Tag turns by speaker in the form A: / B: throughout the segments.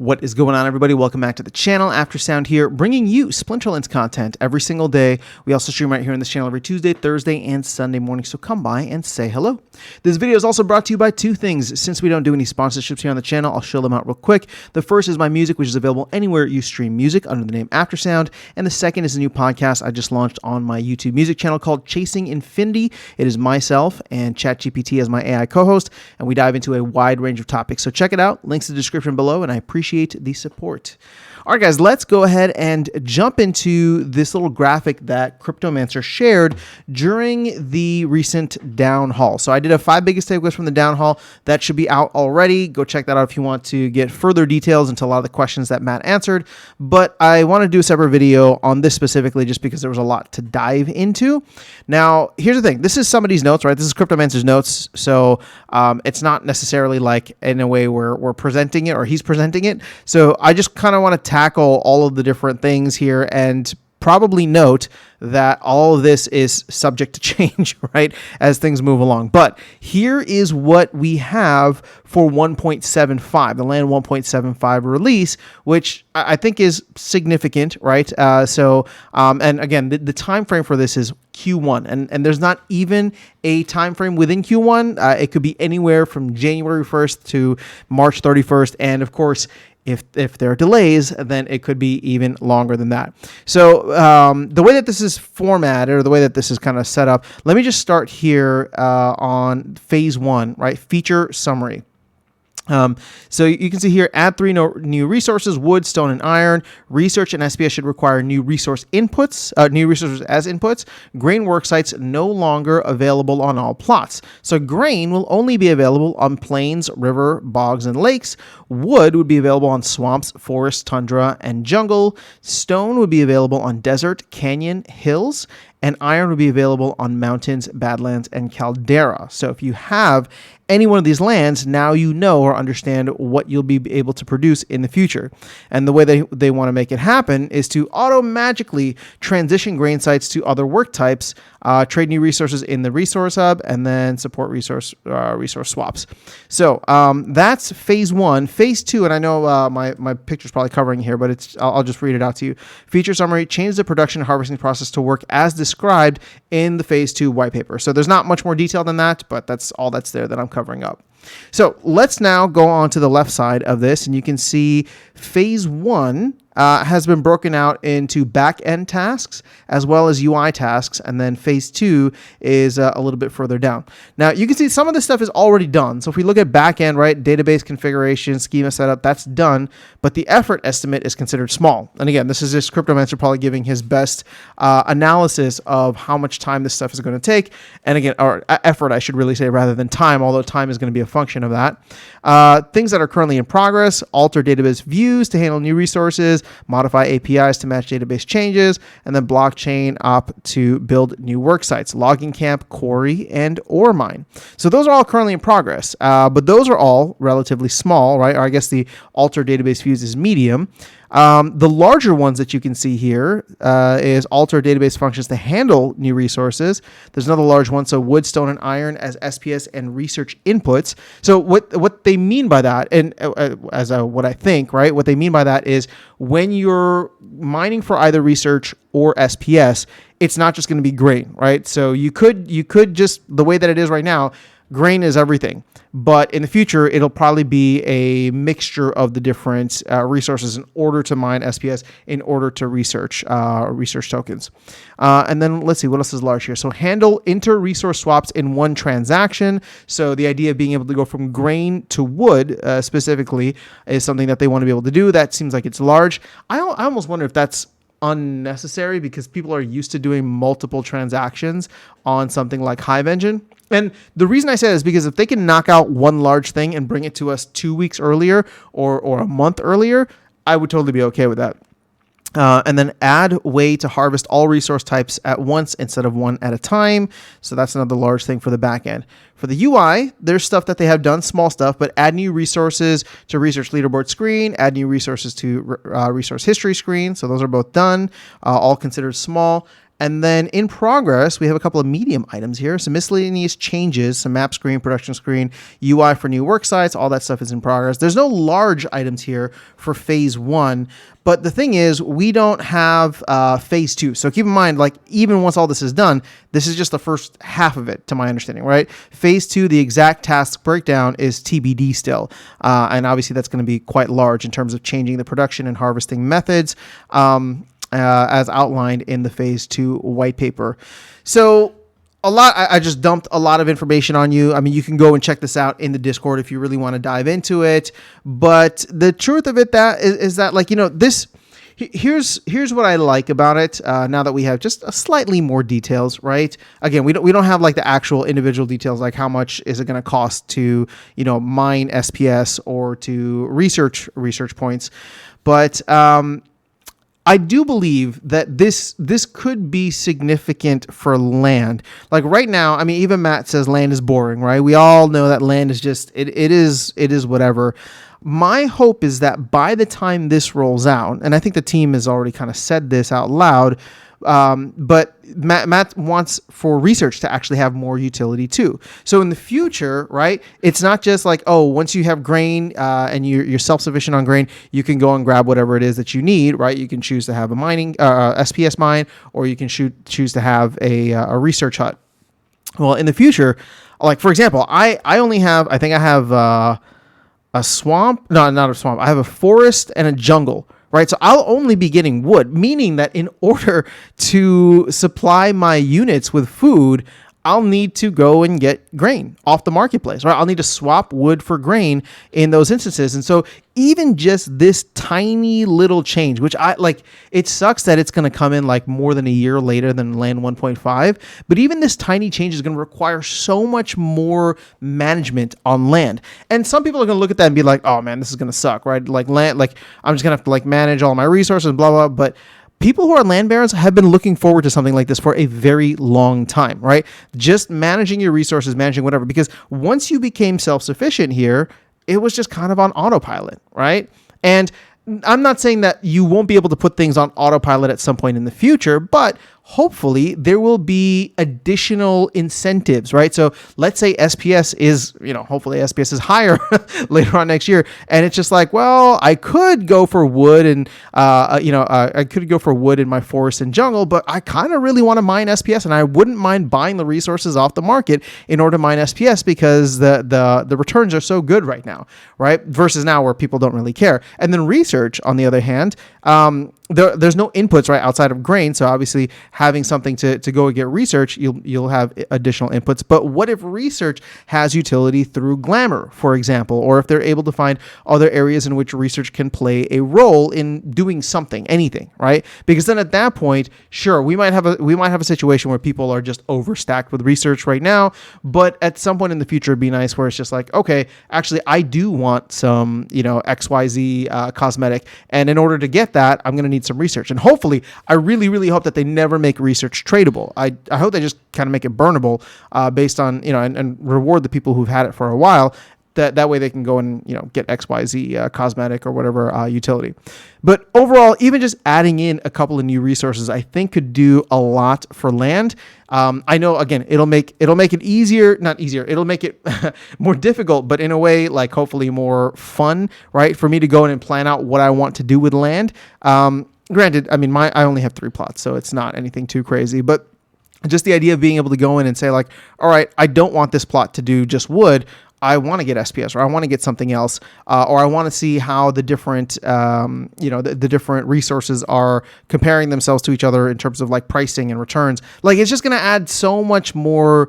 A: What is going on, everybody? Welcome back to the channel. Aftersound here, bringing you Splinterlands content every single day. We also stream right here on this channel every Tuesday, Thursday, and Sunday morning, so come by and say hello. This video is also brought to you by two things. Since we don't do any sponsorships here on the channel, I'll show them out real quick. The first is my music, which is available anywhere you stream music under the name Aftersound, and the second is a new podcast I just launched on my YouTube music channel called Chasing Infinity. It is myself and ChatGPT as my AI co-host, and we dive into a wide range of topics, so check it out. Links in the description below, and I appreciate the support. All right, guys, let's go ahead and jump into this little graphic that Cryptomancer shared during the recent down haul. So I did a 5 biggest takeaways from the down haul. That should be out already. Go check that out if you want to get further details into a lot of the questions that Matt answered. But I want to do a separate video on this specifically just because there was a lot to dive into. Now, here's the thing. This is somebody's notes, right? This is Cryptomancer's notes. So it's not necessarily like in a way where we're presenting it or he's presenting it. So I just kind of want to tackle all of the different things here and probably note that all of this is subject to change, right, as things move along. But here is what we have for 1.75, the land 1.75 release, which I think is significant, right? And again, the time frame for this is Q1, and there's not even a time frame within Q1. It could be anywhere from January 1st to March 31st, and of course, if there are delays, then it could be even longer than that. So the way that this is formatted, or the way that this is kind of set up, let me just start here on phase 1, right? Feature summary. So you can see here, add 3 new resources: wood, stone, and iron. Research and SPS should require new resource inputs, new resources as inputs. Grain work sites no longer available on all plots. So grain will only be available on plains, river, bogs, and lakes. Wood would be available on swamps, forests, tundra, and jungle. Stone would be available on desert, canyon, hills. And iron would be available on mountains, badlands, and caldera. So if you have any one of these lands, now you know or understand what you'll be able to produce in the future. And the way they want to make it happen is to magically transition grain sites to other work types, trade new resources in the resource hub, and then support resource swaps. So that's phase 1. Phase 2, and I know my picture's probably covering here, but I'll just read it out to you. Feature summary: change the production and harvesting process to work as described in the phase 2 white paper. So there's not much more detail than that, but that's all that's there that I'm covering up. So let's now go on to the left side of this, and you can see phase 1 has been broken out into back-end tasks as well as UI tasks, and then phase 2 is a little bit further down. Now, you can see some of this stuff is already done. So if we look at back-end, right, database configuration, schema setup, that's done, but the effort estimate is considered small. And again, this is just Cryptomancer probably giving his best analysis of how much time this stuff is going to take. And again, or effort, I should really say, rather than time, although time is going to be a function of that. Things that are currently in progress: alter database views to handle new resources, modify APIs to match database changes, and then blockchain op to build new work sites: logging camp, quarry, and ore mine. So those are all currently in progress, but those are all relatively small, right? Or I guess the alter database views is medium. The larger ones that you can see here is alter database functions to handle new resources. There's another large one, so wood, stone, and iron as SPS and research inputs. So what they mean by that, and what I think, right, what they mean by that is when you're mining for either research or SPS, it's not just going to be grain, right? So you could just, the way that it is right now, grain is everything. But in the future, it'll probably be a mixture of the different resources in order to mine SPS, in order to research tokens. And then let's see, what else is large here? So handle inter-resource swaps in one transaction. So the idea of being able to go from grain to wood specifically is something that they want to be able to do. That seems like it's large. I almost wonder if that's unnecessary because people are used to doing multiple transactions on something like Hive Engine. And the reason I say that is because if they can knock out one large thing and bring it to us 2 weeks earlier or a month earlier, I would totally be okay with that. And then add way to harvest all resource types at once instead of one at a time. So that's another large thing for the back end. For the UI, there's stuff that they have done, small stuff, but add new resources to research leaderboard screen, add new resources to resource history screen. So those are both done, all considered small. And then in progress, we have a couple of medium items here. Some miscellaneous changes, some map screen, production screen, UI for new work sites, all that stuff is in progress. There's no large items here for phase 1, but the thing is, we don't have phase 2. So keep in mind, like, even once all this is done, this is just the first half of it, to my understanding, right? Phase 2, the exact task breakdown is TBD still. And obviously that's going to be quite large in terms of changing the production and harvesting methods. As outlined in the phase 2 white paper. So I just dumped a lot of information on you. I mean, you can go and check this out in the Discord if you really want to dive into it. But the truth of it is that, like, this, here's what I like about it. Now that we have just a slightly more details, right? Again, we don't have like the actual individual details, like how much is it going to cost to, mine SPS or to research points. But, I do believe that this could be significant for land. Like right now, I mean, even Matt says land is boring, right? We all know that land is just, it is whatever. My hope is that by the time this rolls out, and I think the team has already kind of said this out loud, but Matt wants for research to actually have more utility too. So in the future, right, it's not just like, oh, once you have grain and you're self-sufficient on grain, you can go and grab whatever it is that you need, right? You can choose to have a mining SPS mine, or you can choose to have a research hut. Well, in the future, like for example, I think I have a swamp. No, not a swamp. I have a forest and a jungle. Right, so I'll only be getting wood, meaning that in order to supply my units with food, I'll need to go and get grain off the marketplace, right? I'll need to swap wood for grain in those instances. And so even just this tiny little change, which I like, it sucks that it's going to come in like more than a year later than Land 1.5, but even this tiny change is going to require so much more management on land. And some people are going to look at that and be like, oh man, this is going to suck, right? Like land, like I'm just going to have to like manage all my resources, blah, blah, but people who are land barons have been looking forward to something like this for a very long time, right? Just managing your resources, managing whatever, because once you became self-sufficient here, it was just kind of on autopilot, right? And I'm not saying that you won't be able to put things on autopilot at some point in the future, but hopefully there will be additional incentives, right? So let's say SPS is, hopefully SPS is higher later on next year. And it's just like, well, I could go for wood and, I could go for wood in my forest and jungle, but I kind of really want to mine SPS, and I wouldn't mind buying the resources off the market in order to mine SPS because the returns are so good right now, right? Versus now where people don't really care. And then research, on the other hand, there's no inputs right outside of grain, so obviously having something to go and get research, you'll have additional inputs. But what if research has utility through glamour, for example, or if they're able to find other areas in which research can play a role in doing something, anything, right? Because then at that point, sure, we might have a situation where people are just overstacked with research right now, but at some point in the future, it'd be nice where it's just like, okay, actually, I do want some, XYZ cosmetic, and in order to get that, I'm going to need some research. And hopefully, I really, really hope that they never make research tradable. I hope they just kind of make it burnable based on, and reward the people who've had it for a while. That way they can go and, get XYZ cosmetic or whatever utility. But overall, even just adding in a couple of new resources, I think could do a lot for land. I know, again, it'll make it easier, not easier. It'll make it more difficult, but in a way, like hopefully more fun, right? For me to go in and plan out what I want to do with land. Granted, I mean, I only have 3 plots, so it's not anything too crazy, but just the idea of being able to go in and say like, all right, I don't want this plot to do just wood. I want to get SPS, or I want to get something else, or I want to see how the different, the different resources are comparing themselves to each other in terms of like pricing and returns. Like it's just going to add so much more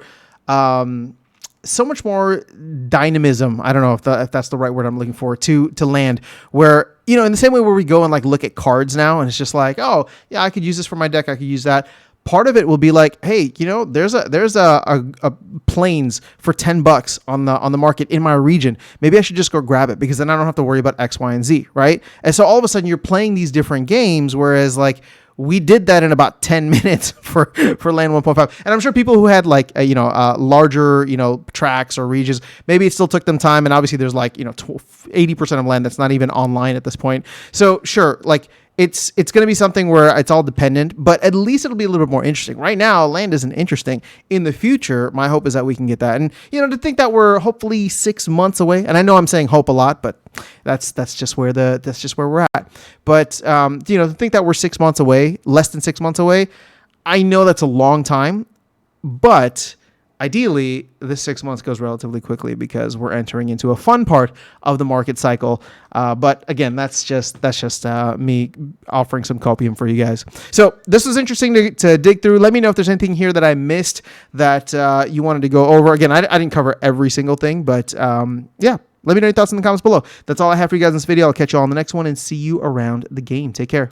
A: dynamism. I don't know if that's the right word I'm looking for to land, where, in the same way where we go and like look at cards now, and it's just like, oh yeah, I could use this for my deck. I could use that. Part of it will be like, hey, there's a planes for $10 on the market in my region. Maybe I should just go grab it because then I don't have to worry about X, Y, and Z, right? And so all of a sudden you're playing these different games, whereas like we did that in about 10 minutes for Land 1.5. And I'm sure people who had like larger tracks or regions, maybe it still took them time. And obviously there's like 80% of land that's not even online at this point. So sure, like it's going to be something where it's all dependent, but at least it'll be a little bit more interesting. Right now, land isn't interesting. In the future, my hope is that we can get that. And, to think that we're hopefully 6 months away, and I know I'm saying hope a lot, but that's just where we're at. But, to think that we're 6 months away, less than 6 months away, I know that's a long time, but ideally, this 6 months goes relatively quickly because we're entering into a fun part of the market cycle. But again, that's just me offering some copium for you guys. So this was interesting to dig through. Let me know if there's anything here that I missed that you wanted to go over. Again, I didn't cover every single thing, but yeah. Let me know your thoughts in the comments below. That's all I have for you guys in this video. I'll catch you all in the next one and see you around the game. Take care.